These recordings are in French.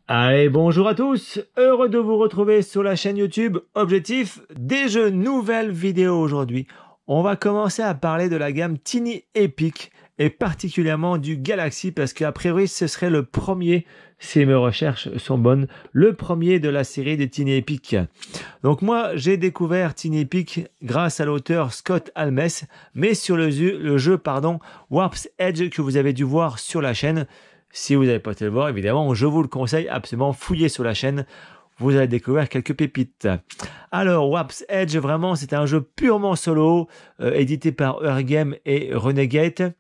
Allez, bonjour à tous, heureux de vous retrouver sur la chaîne YouTube Objectif des jeux, nouvelle vidéo aujourd'hui. On va commencer à parler de la gamme Tiny Epic et particulièrement du Galaxy parce qu'a priori ce serait le premier, si mes recherches sont bonnes, le premier de la série des Tiny Epic. Donc moi j'ai découvert Tiny Epic grâce à l'auteur Scott Almes, mais sur le jeu Warp's Edge que vous avez dû voir sur la chaîne. Si vous n'avez pas été le voir, évidemment, je vous le conseille absolument, fouillez sur la chaîne, vous allez découvrir quelques pépites. Alors, Warp's Edge, vraiment, c'est un jeu purement solo, édité par Eurogame et Renegade.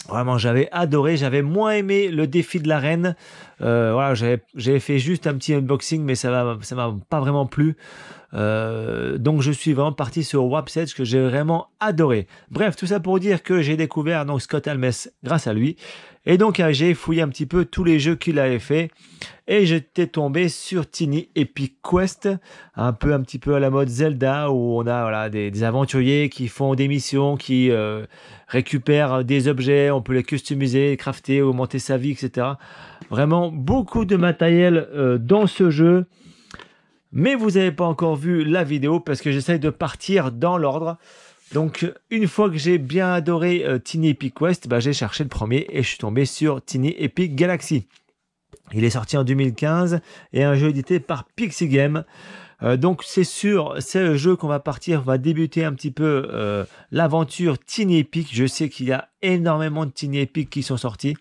Vraiment, j'avais adoré, j'avais moins aimé le défi de l'arène. Voilà, j'avais fait juste un petit unboxing, mais ça m'a pas vraiment plu. Donc je suis vraiment parti sur Warp's Edge que j'ai vraiment adoré. Bref, tout ça pour dire que j'ai découvert donc Scott Almes grâce à lui. Et donc j'ai fouillé un petit peu tous les jeux qu'il avait fait et j'étais tombé sur Tiny Epic Quest, un petit peu à la mode Zelda où on a des aventuriers qui font des missions, qui récupèrent des objets, on peut les customiser, crafter, augmenter sa vie, etc. Vraiment beaucoup de matériel dans ce jeu. Mais vous n'avez pas encore vu la vidéo parce que j'essaye de partir dans l'ordre. Donc, une fois que j'ai bien adoré Tiny Epic Quest, j'ai cherché le premier et je suis tombé sur Tiny Epic Galaxy. Il est sorti en 2015 et un jeu édité par Pixie Game. Donc, c'est le jeu qu'on va partir, on va débuter un petit peu l'aventure Tiny Epic. Je sais qu'il y a énormément de Tiny Epic qui sont sortis.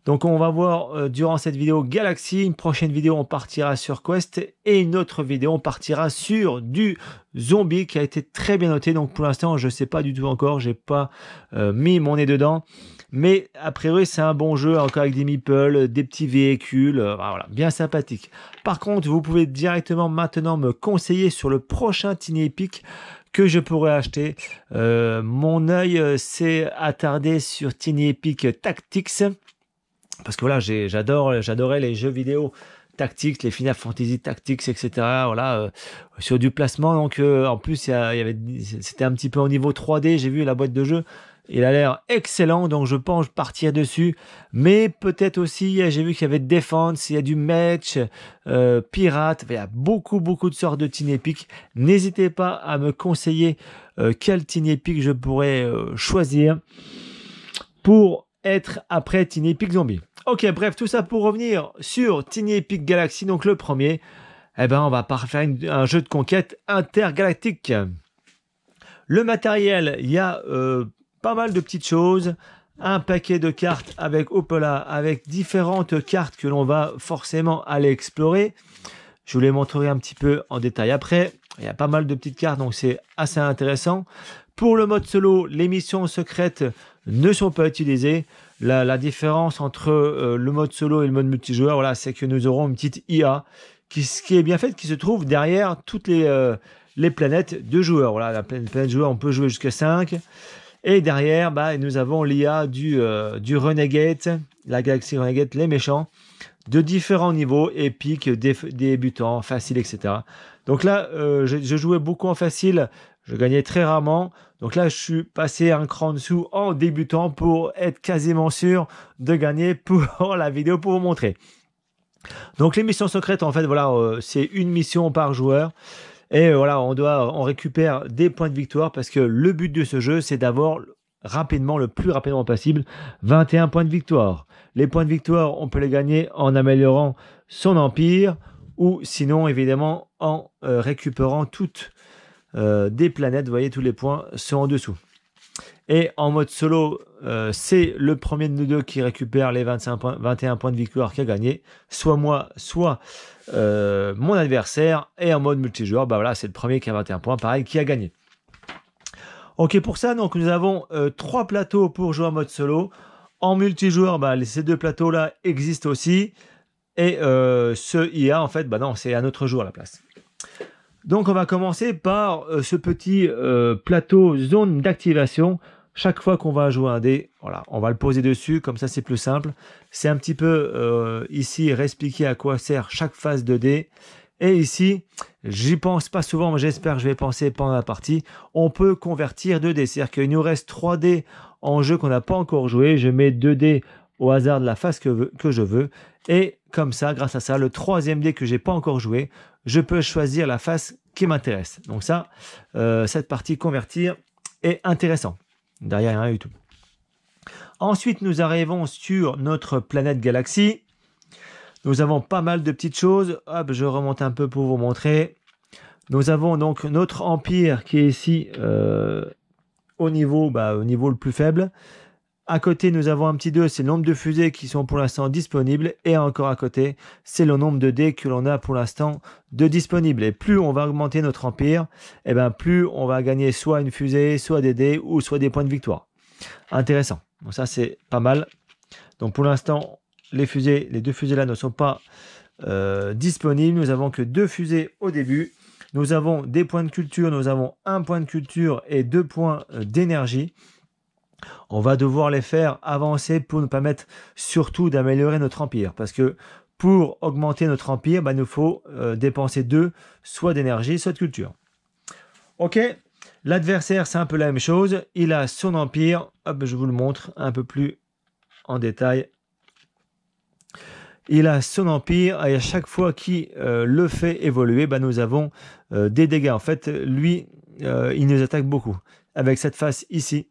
Donc on va voir durant cette vidéo Galaxy, une prochaine vidéo on partira sur Quest et une autre vidéo on partira sur du zombie qui a été très bien noté. Donc pour l'instant je sais pas du tout encore, j'ai pas mis mon nez dedans. Mais a priori c'est un bon jeu encore avec des meeples, des petits véhicules, voilà, bien sympathique. Par contre vous pouvez directement maintenant me conseiller sur le prochain Tiny Epic que je pourrais acheter. Mon œil s'est attardé sur Tiny Epic Tactics. Parce que voilà, j'adorais les jeux vidéo tactiques, les Final Fantasy Tactics, etc. Voilà, sur du placement. Donc en plus, c'était un petit peu au niveau 3D. J'ai vu la boîte de jeu. Il a l'air excellent, donc je pense partir dessus. Mais peut-être aussi, j'ai vu qu'il y avait Défense, il y a du Match, Pirate. Il y a beaucoup de sortes de Tiny Epic. N'hésitez pas à me conseiller quel Tiny Epic je pourrais choisir pour être après Tiny Epic Zombie. Ok, bref, tout ça pour revenir sur Tiny Epic Galaxy, donc le premier. On va faire un jeu de conquête intergalactique. Le matériel, il y a pas mal de petites choses. Un paquet de cartes avec Opala, avec différentes cartes que l'on va forcément aller explorer. Je vous les montrerai un petit peu en détail après. Il y a pas mal de petites cartes, donc c'est assez intéressant. Pour le mode solo, les missions secrètes ne sont pas utilisées. La différence entre le mode solo et le mode multijoueur, voilà, c'est que nous aurons une petite IA qui est bien faite, qui se trouve derrière toutes les planètes de joueurs. Voilà, la planète joueur, on peut jouer jusqu'à 5. Et derrière, nous avons l'IA du Renegade, la galaxie Renegade, les méchants, de différents niveaux, épiques, débutants, faciles, etc. Donc là, je jouais beaucoup en facile, je gagnais très rarement. Donc là, je suis passé un cran en dessous en débutant pour être quasiment sûr de gagner pour la vidéo, pour vous montrer. Donc les missions secrètes, en fait, voilà, c'est une mission par joueur. Et voilà, on récupère des points de victoire parce que le but de ce jeu, c'est d'avoir le plus rapidement possible, 21 points de victoire. Les points de victoire, on peut les gagner en améliorant son empire ou sinon, évidemment, en récupérant toutes des planètes. Vous voyez, tous les points sont en dessous. Et en mode solo, c'est le premier de nous deux qui récupère les 21 points de victoire qui a gagné, soit moi, soit mon adversaire. Et en mode multijoueur, voilà, c'est le premier qui a 21 points, pareil, qui a gagné. Ok, pour ça, donc nous avons 3 plateaux pour jouer en mode solo. En multijoueur, ces 2 plateaux-là existent aussi. Et ce IA, en fait, non, c'est un autre joueur à la place. Donc on va commencer par ce petit plateau zone d'activation. Chaque fois qu'on va jouer un dé, voilà, on va le poser dessus, comme ça c'est plus simple. C'est un petit peu ici réexpliquer à quoi sert chaque phase de dé. Et ici, j'y pense pas souvent, mais j'espère que je vais penser pendant la partie. On peut convertir 2 dés, c'est-à-dire qu'il nous reste 3 dés en jeu qu'on n'a pas encore joué. Je mets 2 dés au hasard de la phase que je veux. Et comme ça, grâce à ça, le 3e dé que j'ai pas encore joué, je peux choisir la face qui m'intéresse. Donc ça, cette partie convertir est intéressant. Derrière, rien du tout. Ensuite, nous arrivons sur notre planète galaxie. Nous avons pas mal de petites choses. Hop, je remonte un peu pour vous montrer. Nous avons donc notre empire qui est ici au niveau le plus faible. À côté, nous avons un petit 2, c'est le nombre de fusées qui sont pour l'instant disponibles. Et encore à côté, c'est le nombre de dés que l'on a pour l'instant de disponibles. Et plus on va augmenter notre empire, et ben plus on va gagner soit une fusée, soit des dés, ou soit des points de victoire. Intéressant. Donc ça, c'est pas mal. Donc pour l'instant, les deux fusées là ne sont pas disponibles. Nous avons que 2 fusées au début. Nous avons des points de culture. Nous avons 1 point de culture et 2 points d'énergie. On va devoir les faire avancer pour nous permettre surtout d'améliorer notre empire. Parce que pour augmenter notre empire, il nous faut dépenser 2, soit d'énergie, soit de culture. Ok, l'adversaire, c'est un peu la même chose. Il a son empire. Hop, je vous le montre un peu plus en détail. Il a son empire et à chaque fois qu'il le fait évoluer, nous avons des dégâts. En fait, lui, il nous attaque beaucoup. Avec cette face ici,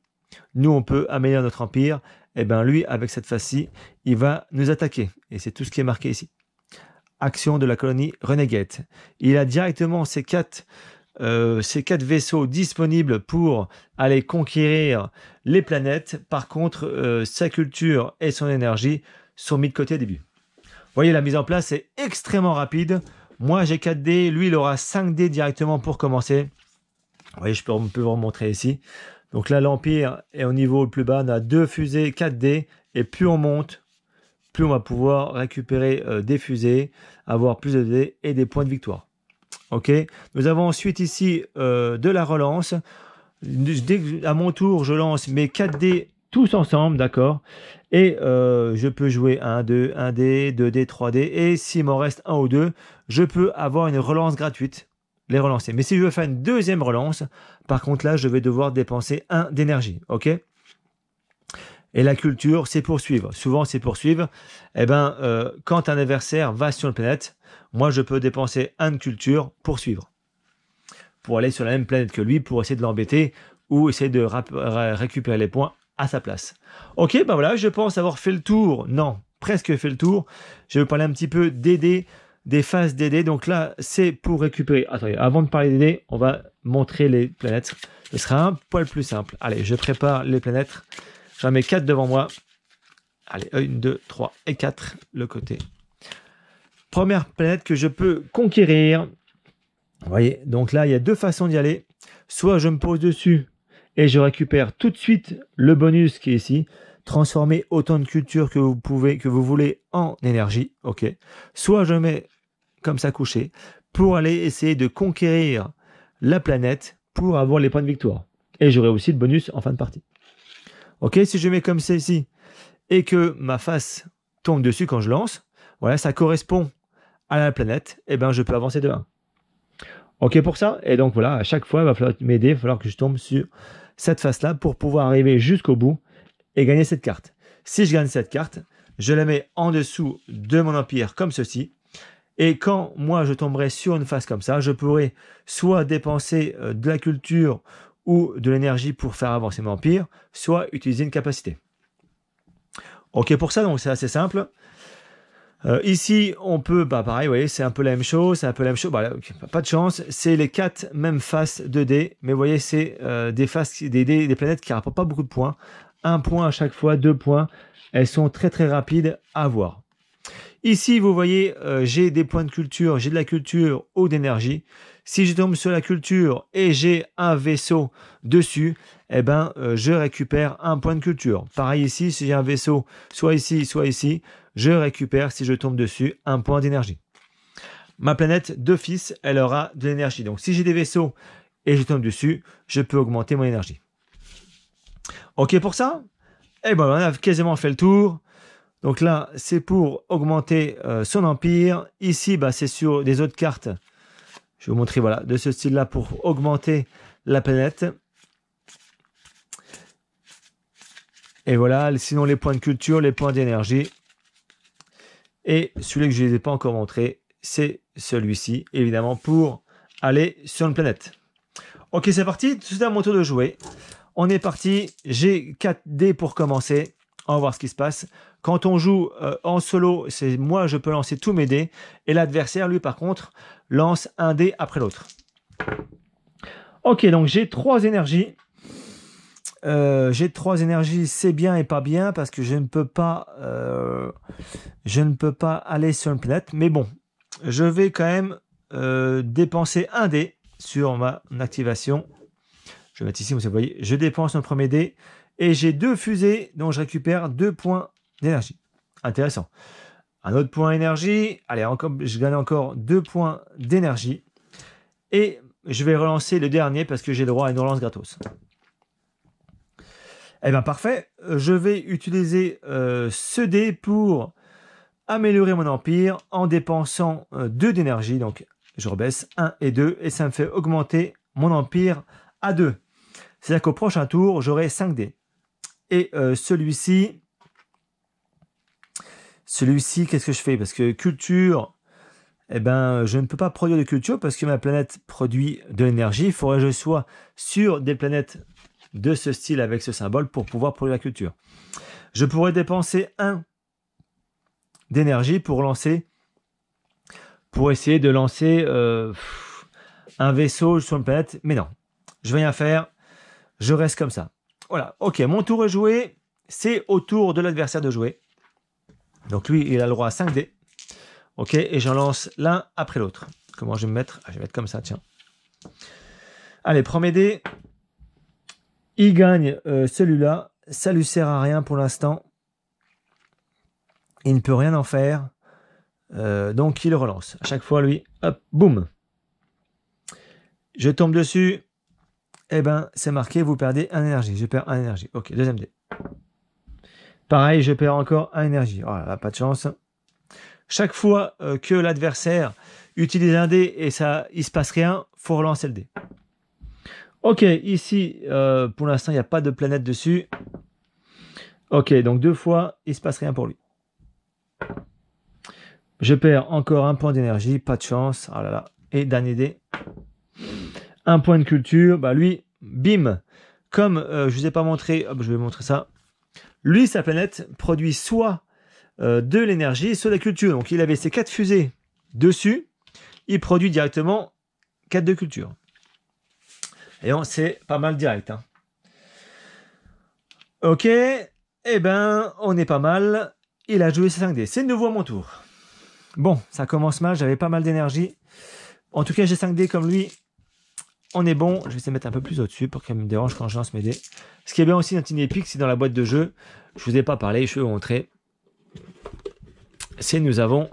nous, on peut améliorer notre empire. Et lui, avec cette face-ci, il va nous attaquer. Et c'est tout ce qui est marqué ici. Action de la colonie Renegade. Il a directement ces 4 vaisseaux disponibles pour aller conquérir les planètes. Par contre, sa culture et son énergie sont mis de côté au début. Vous voyez, la mise en place est extrêmement rapide. Moi, j'ai 4 dés. Lui, il aura 5 dés directement pour commencer. Vous voyez, on peut vous remontrer ici. Donc là, l'Empire est au niveau le plus bas. On a 2 fusées, 4 dés. Et plus on monte, plus on va pouvoir récupérer des fusées, avoir plus de dés et des points de victoire. Ok. Nous avons ensuite ici de la relance. Dès que, à mon tour, je lance mes 4 dés tous ensemble, d'accord. Et je peux jouer 1 dé, 2 dés, 3 dés. Et s'il m'en reste 1 ou 2, je peux avoir une relance gratuite. Les relancer. Mais si je veux faire une deuxième relance, par contre là, je vais devoir dépenser 1 d'énergie. Ok. Et la culture, c'est poursuivre. Souvent, c'est poursuivre. Quand un adversaire va sur une planète, moi, je peux dépenser 1 de culture pour suivre. Pour aller sur la même planète que lui, pour essayer de l'embêter ou essayer de récupérer les points à sa place. Ok, voilà, je pense avoir fait le tour. Non, presque fait le tour. Je vais parler un petit peu des dés, des phases des dés. Donc là, c'est pour récupérer. Attendez, avant de parler des dés, on va montrer les planètes. Ce sera un poil plus simple. Allez, je prépare les planètes. J'en mets 4 devant moi. Allez, 1, 2, 3 et 4, le côté. Première planète que je peux conquérir. Vous voyez, donc là, il y a 2 façons d'y aller. Soit je me pose dessus et je récupère tout de suite le bonus qui est ici. Transformer autant de culture que vous voulez en énergie. Ok. Soit je mets comme ça couché pour aller essayer de conquérir la planète pour avoir les points de victoire. Et j'aurai aussi le bonus en fin de partie. Ok, si je mets comme celle-ci et que ma face tombe dessus quand je lance, voilà, ça correspond à la planète, et je peux avancer de 1. Ok pour ça. Et donc voilà, à chaque fois, il va falloir m'aider, il va falloir que je tombe sur cette face-là pour pouvoir arriver jusqu'au bout et gagner cette carte. Si je gagne cette carte, je la mets en dessous de mon empire comme ceci. Et quand moi je tomberai sur une face comme ça, je pourrai soit dépenser de la culture ou de l'énergie pour faire avancer mon empire, soit utiliser une capacité. Ok pour ça, donc c'est assez simple. Ici, on peut, pareil, vous voyez, c'est un peu la même chose, pas de chance, c'est les 4 mêmes faces de dés, mais vous voyez, c'est des planètes qui ne rapportent pas beaucoup de points. 1 point à chaque fois, 2 points, elles sont très très rapides à avoir. Ici, vous voyez, j'ai des points de culture, j'ai de la culture ou d'énergie. Si je tombe sur la culture et j'ai un vaisseau dessus, je récupère 1 point de culture. Pareil ici, si j'ai un vaisseau soit ici, je récupère, si je tombe dessus, 1 point d'énergie. Ma planète d'office, elle aura de l'énergie. Donc, si j'ai des vaisseaux et je tombe dessus, je peux augmenter mon énergie. Ok pour ça? On a quasiment fait le tour. Donc là, c'est pour augmenter son empire. Ici, c'est sur des autres cartes. Je vais vous montrer, voilà, de ce style-là pour augmenter la planète. Et voilà, sinon les points de culture, les points d'énergie. Et celui que je ne les ai pas encore montré, c'est celui-ci, évidemment, pour aller sur une planète. Ok, c'est parti, c'est à mon tour de jouer. On est parti, j'ai 4 dés pour commencer. On va voir ce qui se passe. Quand on joue en solo, c'est moi, je peux lancer tous mes dés. Et l'adversaire, lui, par contre, lance un dé après l'autre. Ok, donc j'ai 3 énergies. J'ai 3 énergies, c'est bien et pas bien parce que je ne peux pas aller sur une planète. Mais bon, je vais quand même dépenser un dé sur ma activation. Je vais mettre ici, vous voyez, je dépense mon premier dé et j'ai 2 fusées, donc je récupère 2 points d'énergie. Intéressant. Un autre point énergie. Allez, encore, je gagne encore 2 points d'énergie. Et je vais relancer le dernier parce que j'ai le droit à une relance gratos. Eh bien, parfait. Je vais utiliser ce dé pour améliorer mon empire en dépensant 2 d'énergie. Donc, je rebaisse 1 et 2 et ça me fait augmenter mon empire à 2. C'est-à-dire qu'au prochain tour, j'aurai 5 dés. Et celui-ci, qu'est-ce que je fais? Parce que culture, eh ben, je ne peux pas produire de culture parce que ma planète produit de l'énergie. Il faudrait que je sois sur des planètes de ce style avec ce symbole pour pouvoir produire la culture. Je pourrais dépenser 1 d'énergie pour essayer de lancer un vaisseau sur une planète. Mais non, je vais rien faire. Je reste comme ça. Voilà, ok, mon tour est joué. C'est au tour de l'adversaire de jouer. Donc lui, il a le droit à 5 dés. Ok, et j'en lance l'un après l'autre. Comment je vais me mettre? Je vais mettre comme ça, tiens. Allez, premier dé. Il gagne celui-là. Ça lui sert à rien pour l'instant. Il ne peut rien en faire. Donc il le relance. À chaque fois, lui, hop, boum. Je tombe dessus. Eh ben, c'est marqué, vous perdez 1 énergie. Je perds 1 énergie. Ok, deuxième dé. Pareil, je perds encore 1 énergie. Oh là là, pas de chance. Chaque fois que l'adversaire utilise un dé et ça, il se passe rien, faut relancer le dé. Ok, ici, pour l'instant, il n'y a pas de planète dessus. Ok, donc 2 fois, il se passe rien pour lui. Je perds encore 1 point d'énergie, pas de chance. Oh là là. Et dernier dé. 1 point de culture. Bah lui, bim. Comme je ne vous ai pas montré, hop, je vais vous montrer ça. Lui, sa planète produit soit de l'énergie, soit de la culture. Donc il avait ses 4 fusées dessus. Il produit directement 4 de culture. Et c'est pas mal direct. Hein. Ok. Eh ben, on est pas mal. Il a joué ses 5 dés. C'est de nouveau à mon tour. Bon, ça commence mal. J'avais pas mal d'énergie. En tout cas, j'ai 5 dés comme lui. On est bon. Je vais essayer de mettre un peu plus au-dessus pour qu'elle me dérange quand je lance mes dés. Ce qui est bien aussi dans Tiny Epic, c'est dans la boîte de jeu. Je vous ai pas parlé, je vais vous montrer. C'est nous avons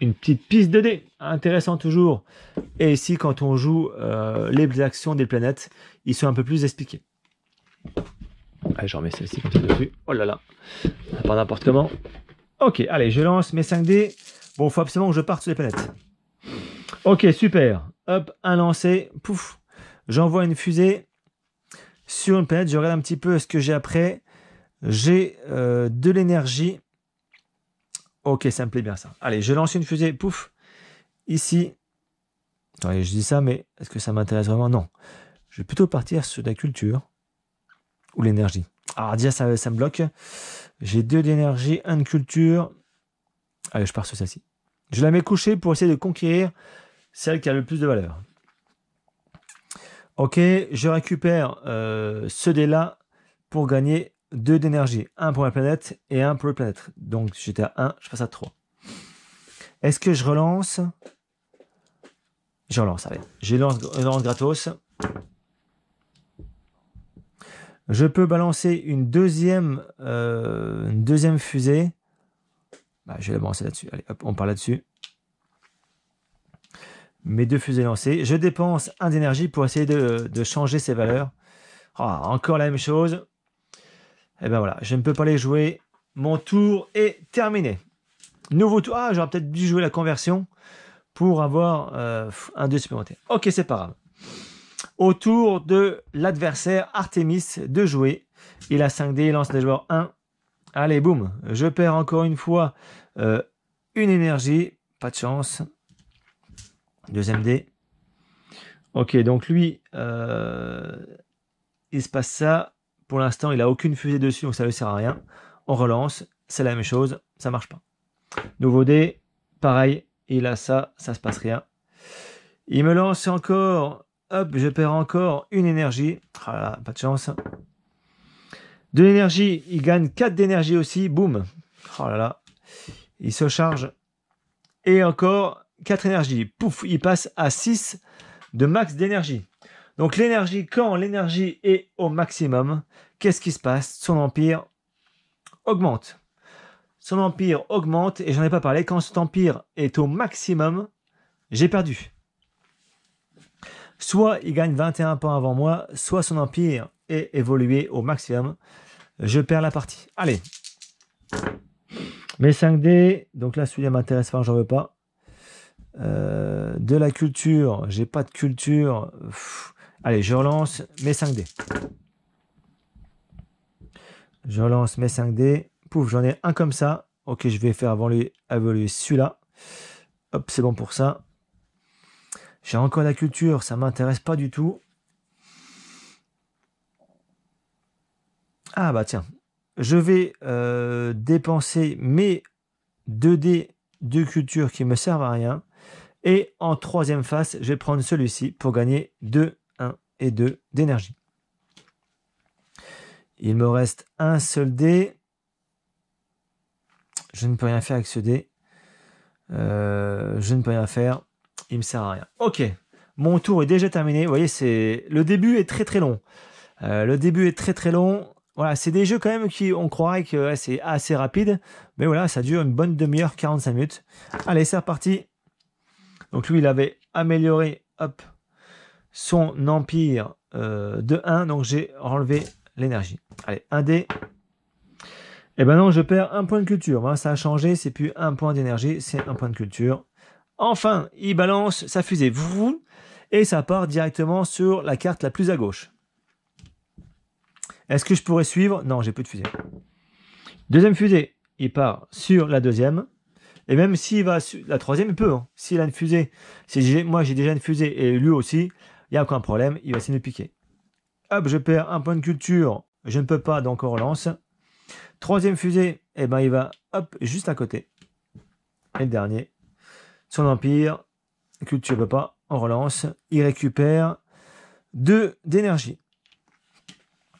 une petite piste de dés. Intéressant toujours. Et ici, quand on joue les actions des planètes, ils sont un peu plus expliqués. Allez, je remets celle-ci comme ça dessus. Oh là là. Pas n'importe comment. Ok, allez, je lance mes 5 dés. Bon, il faut absolument que je parte sur les planètes. Ok, super. Hop, un lancé. Pouf. J'envoie une fusée sur une planète. Je regarde un petit peu ce que j'ai après. J'ai de l'énergie. Ok, ça me plaît bien ça. Allez, je lance une fusée. Pouf. Ici. Attendez, je dis ça, mais est-ce que ça m'intéresse vraiment? Non. Je vais plutôt partir sur la culture. Ou l'énergie. Ah, déjà, ça me bloque. J'ai 2 d'énergie, 1 de culture. Allez, je pars sur celle-ci. Je la mets couchée pour essayer de conquérir celle qui a le plus de valeur. Ok, je récupère ce dé-là pour gagner 2 d'énergie. 1 pour la planète et 1 pour la planète. Donc, j'étais à 1, je passe à 3. Est-ce que je relance? Je relance, allez. Je lance gratos. Je peux balancer une deuxième fusée. Bah, je vais la balancer là-dessus. Allez, hop, on part là-dessus. Mes 2 fusées lancées. Je dépense 1 d'énergie pour essayer de changer ces valeurs. Ah, encore la même chose. Et ben voilà, je ne peux pas les jouer. Mon tour est terminé. Nouveau tour. Ah, j'aurais peut-être dû jouer la conversion pour avoir un 2 supplémentaire. Ok, c'est pas grave. Au tour de l'adversaire Artemis de jouer. Il a 5 dés, il lance les joueurs 1. Allez, boum. Je perds encore une fois une énergie. Pas de chance. Deuxième dé. Ok, donc lui, il se passe ça. Pour l'instant, il n'a aucune fusée dessus, donc ça ne lui sert à rien. On relance, c'est la même chose, ça marche pas. Nouveau dé, pareil, il a ça, ça se passe rien. Il me lance encore, hop, je perds encore une énergie. Ah là là, pas de chance. De l'énergie, il gagne 4 d'énergie aussi, boum. Oh là là, il se charge. Et encore 4 énergies, pouf, il passe à 6 de max d'énergie. Donc l'énergie, quand l'énergie est au maximum, qu'est-ce qui se passe? Son empire augmente. Son empire augmente, et j'en ai pas parlé, quand cet empire est au maximum, j'ai perdu. Soit il gagne 21 points avant moi, soit son empire est évolué au maximum. Je perds la partie. Allez. Mes 5 dés, donc là celui-là m'intéresse pas, j'en veux pas. De la culture, j'ai pas de culture. Allez, je relance mes 5 dés. Je relance mes 5 dés. Pouf, j'en ai un comme ça. Ok, je vais faire évoluer celui-là. Hop, c'est bon pour ça. J'ai encore la culture, ça m'intéresse pas du tout. Ah bah tiens, je vais dépenser mes 2 dés de culture qui me servent à rien. Et en troisième phase, je vais prendre celui-ci pour gagner 2, 1 et 2 d'énergie. Il me reste un seul dé. Je ne peux rien faire avec ce dé. Je ne peux rien faire. Il me sert à rien. Ok, mon tour est déjà terminé. Vous voyez, le début est très très long. Le début est très très long. Voilà, c'est des jeux quand même qui, on croirait que ouais, c'est assez rapide. Mais voilà, ça dure une bonne demi-heure, 45 minutes. Allez, c'est reparti. Donc lui, il avait amélioré hop, son empire de 1. Donc j'ai enlevé l'énergie. Allez, 1 dé. Et ben non, je perds un point de culture. Voilà, ça a changé, c'est plus un point d'énergie, c'est un point de culture. Enfin, il balance sa fusée. Et ça part directement sur la carte la plus à gauche. Est-ce que je pourrais suivre? Non, j'ai plus de fusée. Deuxième fusée, il part sur la deuxième. Et même s'il va sur la troisième, il peut. Hein. S'il a une fusée, moi j'ai déjà une fusée et lui aussi, il n'y a aucun problème, il va essayer de me piquer. Hop, je perds un point de culture, je ne peux pas, donc on relance. Troisième fusée, eh ben il va hop, juste à côté. Et le dernier, son empire, culture ne peut pas, on relance. Il récupère 2 d'énergie.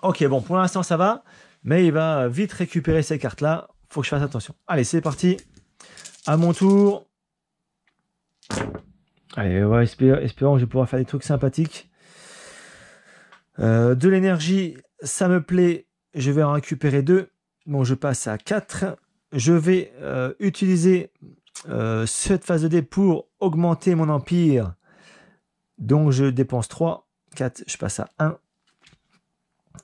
Ok, bon, pour l'instant ça va, mais il va vite récupérer ces cartes-là. Faut que je fasse attention. Allez, c'est parti. À mon tour. Allez, ouais, espérons que je vais pouvoir faire des trucs sympathiques. De l'énergie, ça me plaît. Je vais en récupérer 2. Bon, je passe à 4. Je vais utiliser cette phase de dé pour augmenter mon empire. Donc, je dépense 3. 4, je passe à 1.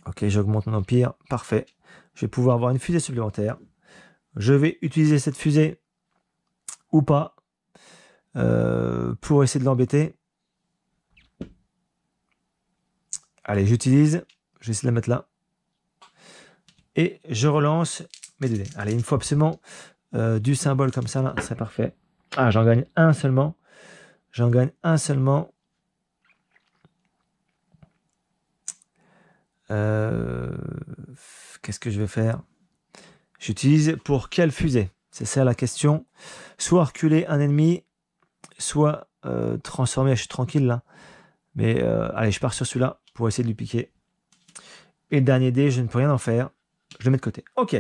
Ok, j'augmente mon empire. Parfait. Je vais pouvoir avoir une fusée supplémentaire. Je vais utiliser cette fusée ou pas pour essayer de l'embêter. Allez, j'utilise. Je vais essayer de la mettre là. Et je relance mes 2 dés. Allez, il me faut absolument du symbole comme ça, là. C'est parfait. Ah, j'en gagne un seulement. J'en gagne un seulement. Qu'est-ce que je vais faire? J'utilise pour quelle fusée? C'est ça la question. Soit reculer un ennemi, soit transformer. Je suis tranquille là. Mais allez, je pars sur celui-là pour essayer de lui piquer. Et le dernier dé, je ne peux rien en faire. Je le mets de côté. Ok.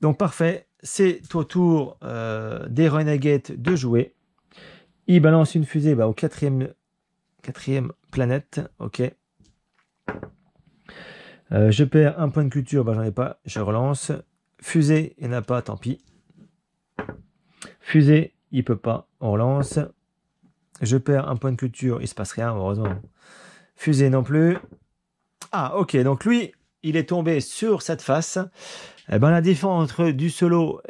Donc parfait. C'est au tour des Renegades de jouer. Il balance une fusée au quatrième planète. Ok. Je perds un point de culture. J'en ai pas. Je relance. Fusée, il n'y en a pas. Tant pis. Fusée, il peut pas. On relance. Je perds un point de culture. Il se passe rien, heureusement. Fusée non plus. Ah, ok. Donc lui, il est tombé sur cette face. Eh ben, la différence entre du solo,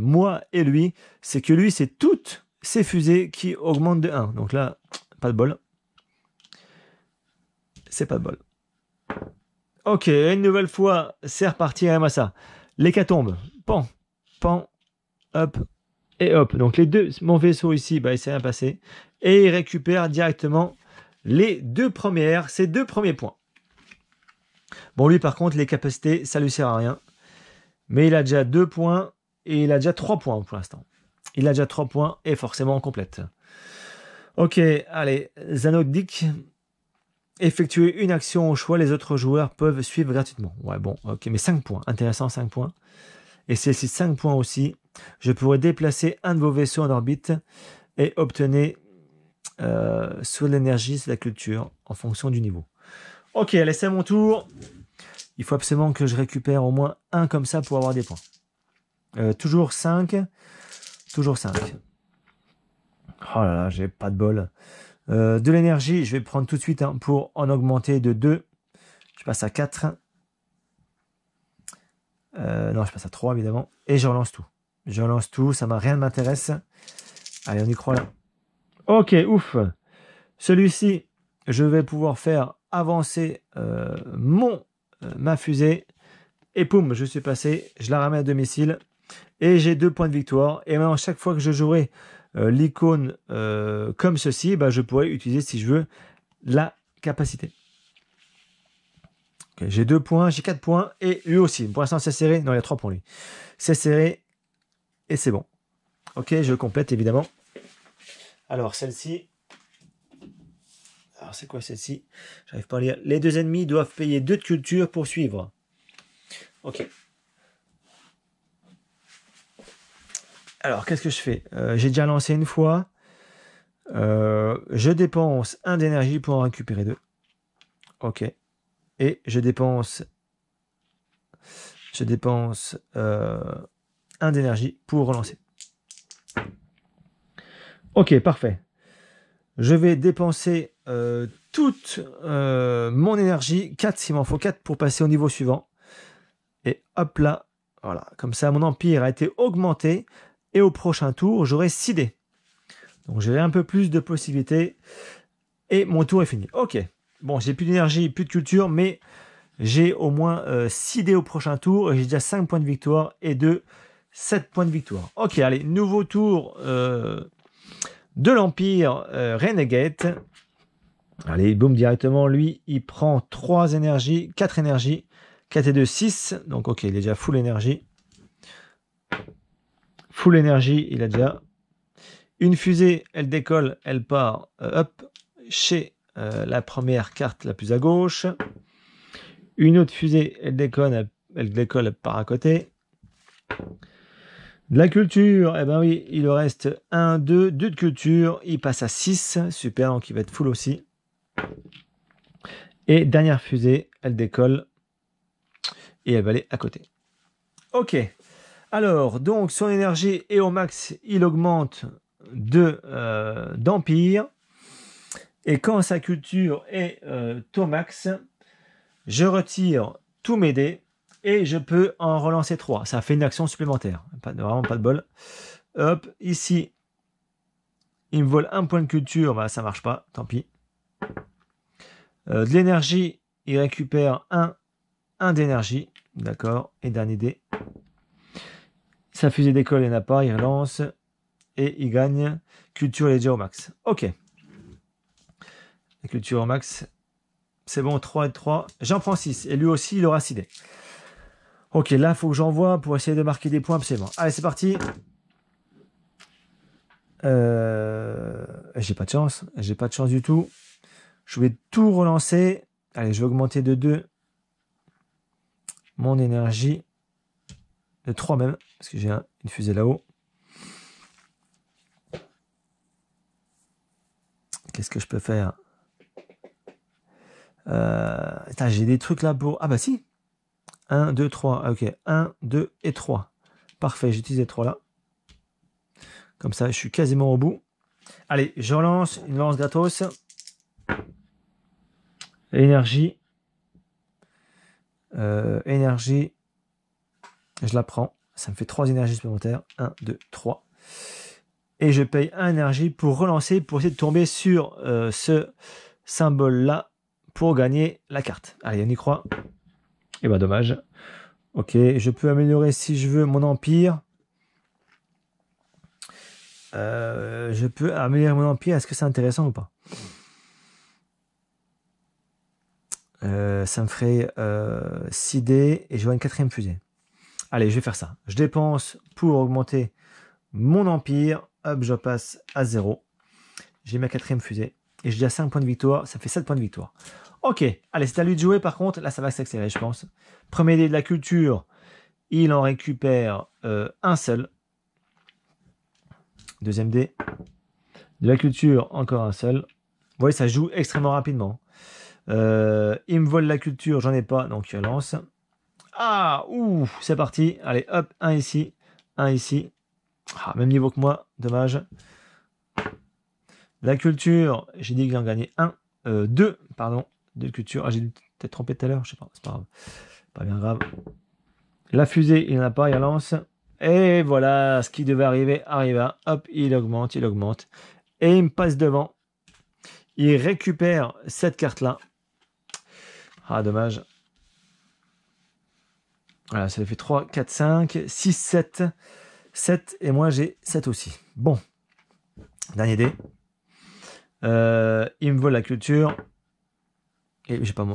moi et lui, c'est que lui, c'est toutes ces fusées qui augmentent de 1. Donc là, pas de bol. C'est pas de bol. Ok, une nouvelle fois, c'est reparti à ça. L'hécatombe. Pan, pan, hop, et hop. Donc les deux, mon vaisseau ici, bah, il s'est rien passé. Et il récupère directement les ces deux premiers points. Bon, lui, par contre, les capacités, ça lui sert à rien. Mais il a déjà 2 points et il a déjà 3 points pour l'instant. Il a déjà 3 points et forcément en complète. Ok, allez, Zanodic. Effectuer une action au choix, les autres joueurs peuvent suivre gratuitement. Ouais, bon, ok, mais 5 points. Intéressant, 5 points. Et celle-ci, 5 points aussi. Je pourrais déplacer un de vos vaisseaux en orbite et obtenir sur l'énergie, c'est la culture, en fonction du niveau. Ok, allez, c'est mon tour. Il faut absolument que je récupère au moins un comme ça pour avoir des points. Toujours 5. Toujours 5. Oh là là, j'ai pas de bol. De l'énergie, je vais prendre tout de suite pour en augmenter de 2. Je passe à 4. Non, je passe à 3 évidemment. Et je relance tout. Je relance tout, rien ne m'intéresse. Allez, on y croit là. Ok, ouf. Celui-ci, je vais pouvoir faire avancer ma fusée. Et poum, je suis passé. Je la ramène à domicile. Et j'ai 2 points de victoire. Et maintenant, chaque fois que je jouerai l'icône comme ceci, bah, je pourrais utiliser, si je veux, la capacité. Okay, j'ai 2 points, j'ai 4 points. Et lui aussi. Pour l'instant, c'est serré. Non, il y a 3 points, lui. C'est serré. Et c'est bon. Ok, je complète, évidemment. Alors, celle-ci. Alors, c'est quoi celle-ci? J'arrive pas à lire. Les 2 ennemis doivent payer 2 de culture pour suivre. Ok. Alors, qu'est-ce que je fais? J'ai déjà lancé une fois. Je dépense 1 d'énergie pour en récupérer 2. Ok. Et je dépense 1 d'énergie pour relancer. Ok, parfait. Je vais dépenser toute mon énergie, 4 s'il m'en faut 4 pour passer au niveau suivant. Et hop là, voilà. Comme ça, mon empire a été augmenté. Et au prochain tour, j'aurai 6 dés. Donc j'ai un peu plus de possibilités. Et mon tour est fini. Ok. Bon, j'ai plus d'énergie, plus de culture, mais j'ai au moins 6 dés au prochain tour. J'ai déjà 5 points de victoire et 7 points de victoire. Ok, allez, nouveau tour de l'Empire Renegade. Allez, boum, directement. Lui, il prend 3 énergies, 4 énergies. 4 et 2, 6. Donc ok, il est déjà full énergie. Full énergie, il a déjà... Une fusée, elle décolle, elle part chez la première carte la plus à gauche. Une autre fusée, elle décolle, elle part à côté. De la culture, eh ben oui, il reste 1, 2 de culture. Il passe à 6, super, donc il va être full aussi. Et dernière fusée, elle décolle et elle va aller à côté. Ok, alors, donc son énergie est au max, il augmente d'empire. Et quand sa culture est au max, je retire tous mes dés et je peux en relancer 3. Ça fait une action supplémentaire. Vraiment pas de bol. Hop, ici, il me vole 1 point de culture. Bah, ça marche pas, tant pis. De l'énergie, il récupère 1 d'énergie. D'accord. Et dernier dé. Sa fusée d'école, il n'y en a pas. Il relance. Et il gagne. Culture, il est déjà au max. Ok. La culture au max. C'est bon, 3 et 3. J'en prends 6. Et lui aussi, il aura 6 dés. Ok, là, il faut que j'envoie pour essayer de marquer des points. C'est bon. Allez, c'est parti. J'ai pas de chance. J'ai pas de chance du tout. Je vais tout relancer. Allez, je vais augmenter de 2 mon énergie. De 3 même. Parce que j'ai une fusée là-haut. Qu'est-ce que je peux faire? J'ai des trucs là pour... Ah bah si. 1, 2, 3. Ah, ok. 1, 2 et 3. Parfait, j'utilise les 3 là. Comme ça, je suis quasiment au bout. Allez, je relance une lance gratos. Énergie. Énergie. Je la prends. Ça me fait 3 énergies supplémentaires. 1, 2, 3. Et je paye 1 énergie pour relancer, pour essayer de tomber sur ce symbole-là pour gagner la carte. Allez, on y croit. Et bah dommage. Ok, je peux améliorer si je veux mon empire. Je peux améliorer mon empire. Est-ce que c'est intéressant ou pas? Ça me ferait 6 dés et j'aurai une 4e fusée. Allez, je vais faire ça. Je dépense pour augmenter mon empire. Hop, je passe à 0. J'ai ma 4e fusée. Et j'ai déjà 5 points de victoire. Ça fait 7 points de victoire. Ok. Allez, c'est à lui de jouer. Par contre, là, ça va s'accélérer, je pense. Premier dé de la culture. Il en récupère un seul. Deuxième dé. De la culture, encore un seul. Vous voyez, ça joue extrêmement rapidement. Il me vole la culture, j'en ai pas, donc il lance. Ah, ouh, c'est parti. Allez, hop, un ici, un ici. Ah, même niveau que moi, dommage. La culture, j'ai dit que j'en gagnais 2, pardon, de culture. Ah, j'ai peut-être trompé tout à l'heure, je sais pas, c'est pas grave. Pas bien grave. La fusée, il n'en a pas, il lance. Et voilà, ce qui devait arriver, arriva. Hop, il augmente, il augmente. Et il me passe devant. Il récupère cette carte-là. Ah, dommage. Voilà, ça fait 3, 4, 5, 6, 7. 7, et moi j'ai 7 aussi. Bon. Dernier dé. Il me vole la culture. Et j'ai pas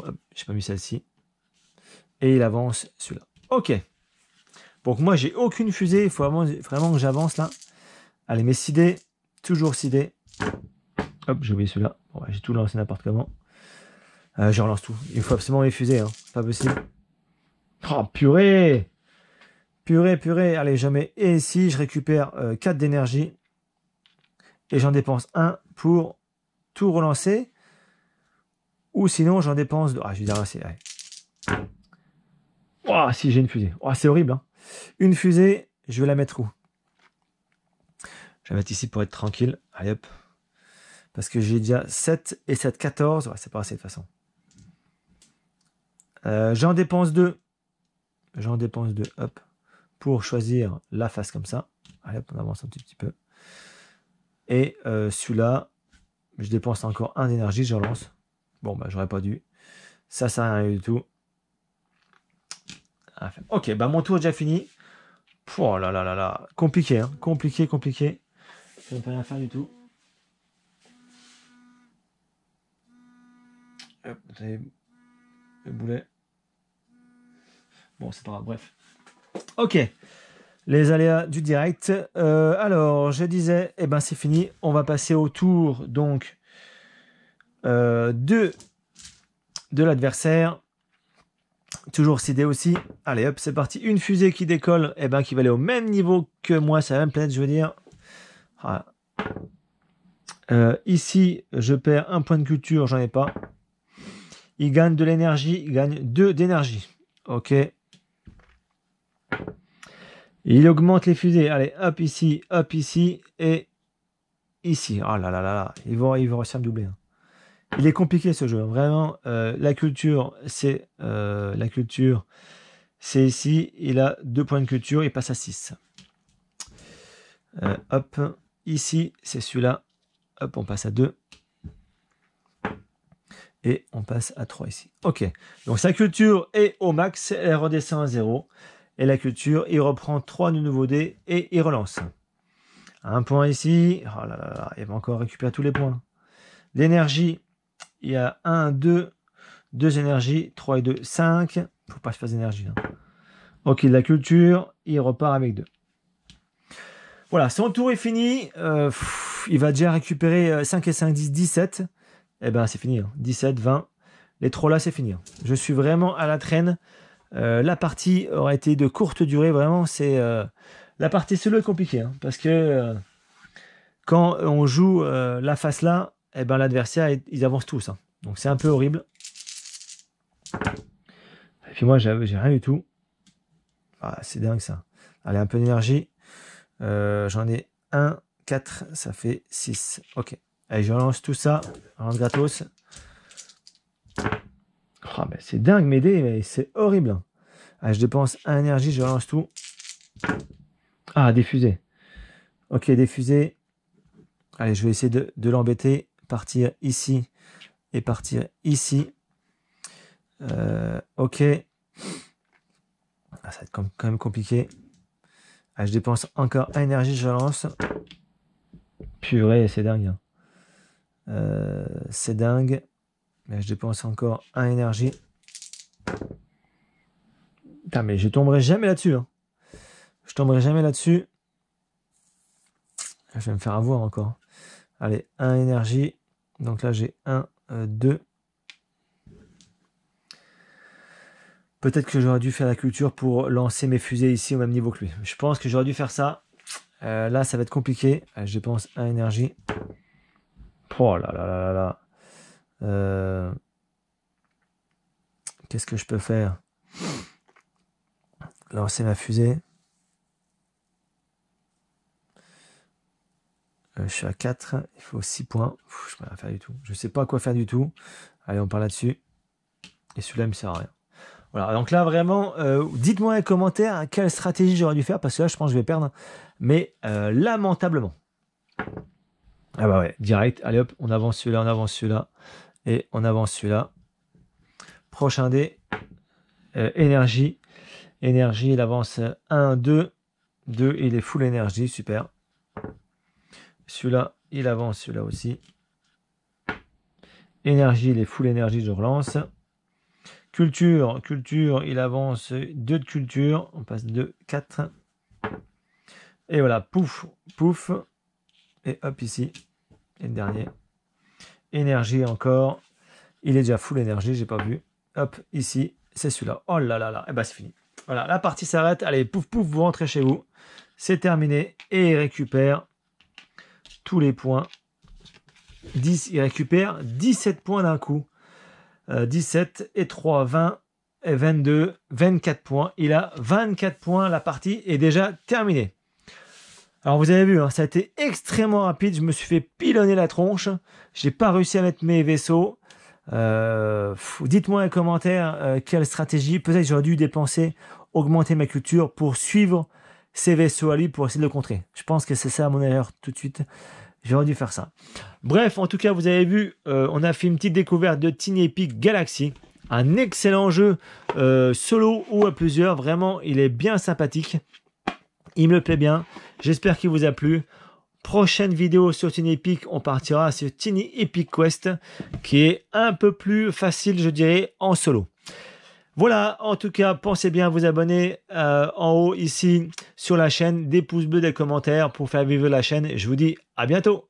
mis celle-ci. Et il avance celui-là. Ok. Donc moi j'ai aucune fusée. Il faut vraiment que j'avance là. Allez, mes 6 dés. Toujours 6 dés. Hop, j'ai oublié celui-là. Bon, j'ai tout lancé n'importe comment. Je relance tout. Il faut absolument mes fusées. Hein. Pas possible. Oh, purée! Purée, purée. Allez, je mets et ici, je récupère 4 d'énergie. Et j'en dépense 1 pour tout relancer. Ou sinon, j'en dépense 2. Ah, je vais dire assez. Oh, si j'ai une fusée. Oh, c'est horrible. Hein. Une fusée, je vais la mettre où? Je vais la mettre ici pour être tranquille. Allez, hop. Parce que j'ai déjà 7 et 7, 14. Ouais, c'est pas assez de toute façon. J'en dépense 2. J'en dépense 2. Hop. Pour choisir la face comme ça. Allez, hop, on avance un petit peu. Et celui-là, je dépense encore 1 d'énergie, je relance. Bon, bah, j'aurais pas dû. Ça sert à rien du tout. Ok, bah, mon tour est déjà fini. Oh là là là là. Compliqué, hein. Compliqué, compliqué. Je ne peux rien faire du tout. Hop, vous avez le boulet. Bon, c'est pas grave, bref. Ok. Les aléas du direct. Alors, je disais, eh ben c'est fini. On va passer au tour donc de l'adversaire. Toujours 6 dés aussi. Allez, hop, c'est parti. Une fusée qui décolle, eh ben qui va aller au même niveau que moi, c'est la même planète, je veux dire. Voilà. Ici, je perds 1 point de culture, j'en ai pas. Il gagne de l'énergie, il gagne 2 d'énergie. Ok. Il augmente les fusées. Allez, hop ici et ici. Oh là là là là. Ils vont réussir à me doubler. Hein. Il est compliqué ce jeu. Vraiment, la culture, c'est ici. Il a 2 points de culture. Il passe à 6. Hop. Ici, c'est celui-là. Hop, on passe à 2. Et on passe à 3 ici. Ok. Donc sa culture est au max. Elle redescend à 0. Et la culture, il reprend 3 de nouveaux dés et il relance. 1 point ici. Oh là là là, il va encore récupérer tous les points. L'énergie, il y a 1, 2, 2 énergies, 3 et 2, 5. Il ne faut pas se faire d'énergie. Hein. Ok, la culture, il repart avec 2. Voilà, son tour est fini. Il va déjà récupérer 5 et 5, 10, 17. Eh ben, c'est fini. Hein. 17, 20. Les 3 là, c'est fini. Hein. Je suis vraiment à la traîne. La partie aurait été de courte durée, vraiment, c'est la partie solo est compliquée, hein, parce que quand on joue la face là, eh ben, l'adversaire, ils avancent tous, hein, donc c'est un peu horrible. Et puis moi, j'ai rien du tout. Ah, c'est dingue ça. Allez, un peu d'énergie. J'en ai 1, 4, ça fait 6. Ok. Allez, je relance tout ça, je relance gratos. Oh, mais c'est dingue, mes dés, mais c'est horrible. Ah, je dépense 1 énergie, je relance tout. Ah, des fusées. Ok, des fusées. Allez, je vais essayer de l'embêter. Partir ici et partir ici. Ok. Ah, ça va être quand même compliqué. Ah, je dépense encore 1 énergie, je relance. Purée, c'est dingue. Hein. C'est dingue. Mais je dépense encore 1 énergie. Putain, mais je tomberai jamais là-dessus. Hein. Je tomberai jamais là-dessus. Je vais me faire avoir encore. Allez, 1 énergie. Donc là, j'ai 1, 2. Peut-être que j'aurais dû faire la culture pour lancer mes fusées ici au même niveau que lui. Je pense que j'aurais dû faire ça. Là, ça va être compliqué. Je dépense 1 énergie. Oh là là là là là. Qu'est-ce que je peux faire? Lancer ma fusée. Je suis à 4. Il faut 6 points. Je ne peux rien faire du tout. Je ne sais pas quoi faire du tout. Allez, on part là-dessus. Et celui-là, il ne me sert à rien. Voilà, donc là vraiment, dites-moi dans les commentaires quelle stratégie j'aurais dû faire, parce que là je pense que je vais perdre, mais lamentablement. Ah bah ouais, direct, allez hop, on avance celui-là, et on avance celui-là. Prochain dé, énergie, il avance 1, 2, il est full énergie, super. Celui-là, il avance, celui-là aussi. Énergie, il est full énergie, je relance. Culture, il avance 2 de culture, on passe de 4. Et voilà, pouf, pouf. Et hop, ici, et le dernier. Énergie encore. Il est déjà full énergie, j'ai pas vu. Hop, ici, c'est celui-là. Oh là là là, et bah c'est fini. Voilà, la partie s'arrête. Allez, pouf, pouf, vous rentrez chez vous. C'est terminé. Et il récupère tous les points. 10, il récupère 17 points d'un coup. 17 et 3, 20 et 22, 24 points. Il a 24 points. La partie est déjà terminée. Alors vous avez vu, hein, ça a été extrêmement rapide. Je me suis fait pilonner la tronche. J'ai pas réussi à mettre mes vaisseaux. Dites-moi dans les commentaires quelle stratégie. Peut-être que j'aurais dû dépenser, augmenter ma culture pour suivre ces vaisseaux à lui pour essayer de le contrer. Je pense que c'est ça mon erreur tout de suite. J'aurais dû faire ça. Bref, en tout cas, vous avez vu, on a fait une petite découverte de Tiny Epic Galaxy. Un excellent jeu solo ou à plusieurs. Vraiment, il est bien sympathique. Il me plaît bien. J'espère qu'il vous a plu. Prochaine vidéo sur Tiny Epic, on partira sur Tiny Epic Quest, qui est un peu plus facile, je dirais, en solo. Voilà, en tout cas, pensez bien à vous abonner en haut ici sur la chaine, des pouces bleus, des commentaires pour faire vivre la chaîne. Je vous dis à bientôt.